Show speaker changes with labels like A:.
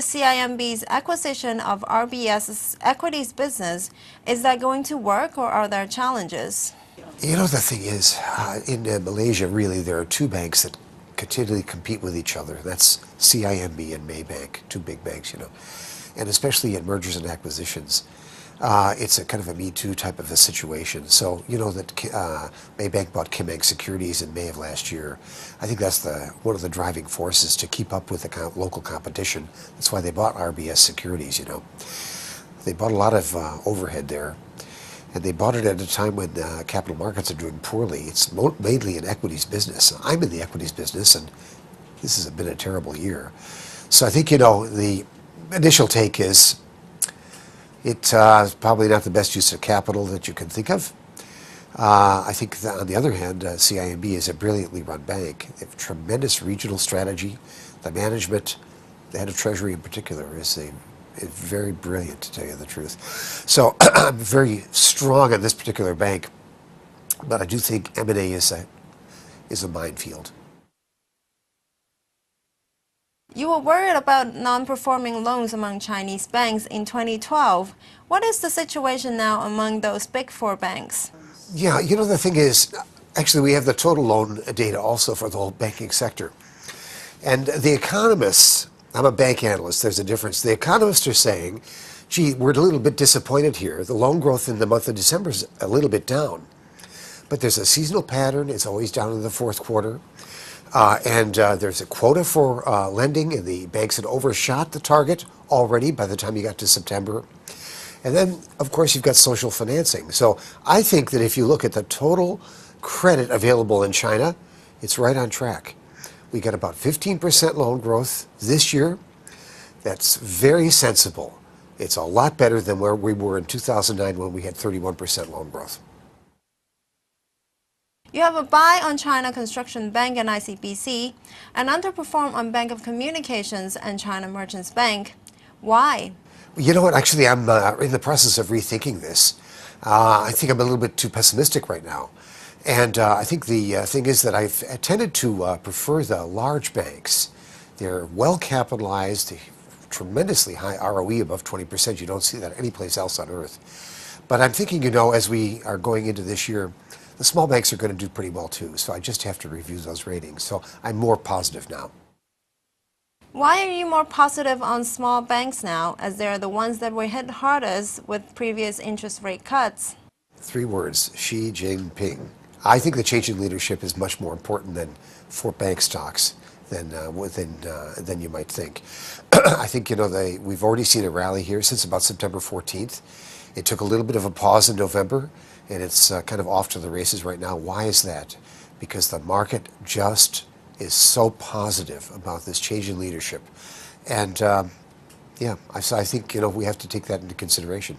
A: CIMB's acquisition of RBS's equities business. Is that going to work, or are there challenges?
B: You know, the thing is, in Malaysia, really, there are two banks that continually compete with each other. That's CIMB and Maybank, two big banks, you know. And especially in mergers and acquisitions, it's a kind of a Me Too type of a situation. So, you know that Maybank bought Kimbank Securities in May of last year. I think that's one of the driving forces to keep up with the local competition. That's why they bought RBS Securities, you know. They bought a lot of overhead there. And they bought it at a time when capital markets are doing poorly. It's mainly an equities business. I'm in the equities business, and this has been a terrible year. So I think, you know, the initial take is it's probably not the best use of capital that you can think of. I think that on the other hand, CIMB is a brilliantly run bank. They have tremendous regional strategy. The management, the head of Treasury in particular, is very brilliant, to tell you the truth. So I'm very strong on this particular bank, but I do think M&A is a minefield.
A: You were worried about non-performing loans among Chinese banks in 2012. What is the situation now among those big four banks?
B: Yeah, you know, the thing is, actually we have the total loan data also for the whole banking sector. And the economists, I'm a bank analyst, there's a difference. The economists are saying, gee, we're a little bit disappointed here. The loan growth in the month of December is a little bit down. But there's a seasonal pattern. It's always down in the fourth quarter. And there's a quota for lending, and the banks had overshot the target already by the time you got to September. And then, of course, you've got social financing. So I think that if you look at the total credit available in China, it's right on track. We got about 15% loan growth this year. That's very sensible. It's a lot better than where we were in 2009 when we had 31% loan growth.
A: You have a buy on China Construction Bank and ICBC, and underperform on Bank of Communications and China Merchants Bank. Why?
B: You know what? Actually, I'm in the process of rethinking this. I think I'm a little bit too pessimistic right now. And I think the thing is that I've tended to prefer the large banks. They're well capitalized, tremendously high ROE above 20%. You don't see that anyplace else on earth. But I'm thinking, you know, as we are going into this year, the small banks are going to do pretty well too. So I just have to review those ratings. So I'm more positive now.
A: Why are you more positive on small banks now, as they're the ones that were hit hardest with previous interest rate cuts?
B: 3 words: Xi Jinping. I think the change in leadership is much more important than for bank stocks than you might think. I think, you know, we've already seen a rally here since about September 14th. It took a little bit of a pause in November, and it's kind of off to the races right now. Why is that? Because the market just is so positive about this change in leadership. And yeah, I think, you know, we have to take that into consideration.